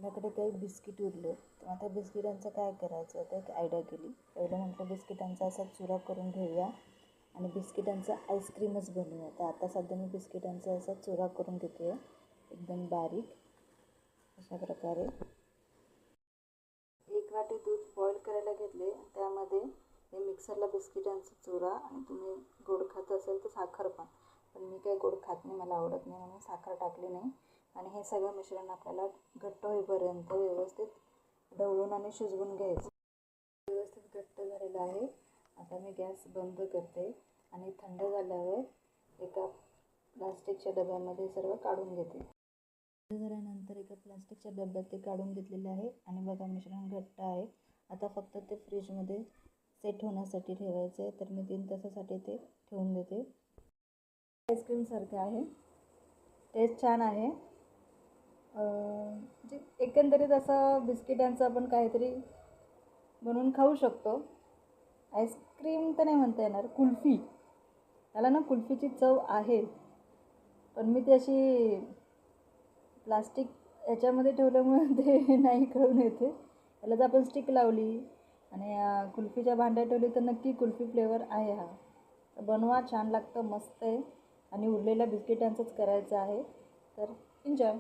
आपल्याकडे काही बिस्किट उरले, तर आता बिस्किटांचं काय करायचं तर एक आयडिया केली. पहिलं म्हटलं बिस्किटांचा असा चुरा करून घेऊया आणि बिस्किटांचा आईस्क्रीमच बनवूया. तर आता सध्या मी बिस्किटांचा असा चुरा करून घेते एकदम बारीक अशा प्रकारे. 1 वाटी दूध बॉईल करायला घेतले, त्यामध्ये हे मिक्सरला बिस्किटांचा चुरा आणि तुम्ही गोड खात असेल तर साखर पण मी काही गोड खात नाही, मला आवडत नाही म्हणून साखर टाकली नाही. आणि हे सगळं मिश्रण आपल्याला घट्ट होईपर्यंत व्यवस्थित ढवळून आणि शिजवून घ्यायचं. व्यवस्थित घट्ट झालेलं आहे. आता मी गॅस बंद करते आणि थंड झाल्यावर एका प्लास्टिकच्या डब्यामध्ये सर्व काढून घेते. थंड झाल्यानंतर एका प्लास्टिकच्या डब्यात ते काढून घेतलेले आहे आणि बघा मिश्रण घट्ट आहे. आता फक्त ते फ्रीजमध्ये सेट होण्यासाठी ठेवायचं आहे. तर मी 3 तासासाठी ते ठेवून देते. आईस्क्रीमसारखं आहे, टेस्ट छान आहे. म्हणजे एकंदरीत असं बिस्किटांचं आपण काहीतरी बनवून खाऊ शकतो. आईस्क्रीम तर नाही म्हणता येणार, कुल्फी, त्याला ना कुल्फीची चव आहे, पण मी ती अशी प्लास्टिक याच्यामध्ये ठेवल्यामुळे ते नाही कळून येते. त्याला जर आपण स्टिक लावली आणि कुल्फीच्या भांड्यात ठेवली तर नक्की कुल्फी फ्लेवर आहे हा. बनवा, छान लागतं, मस्त आहे. आणि उरलेल्या बिस्किटांचंच करायचं आहे, तर एन्जॉय.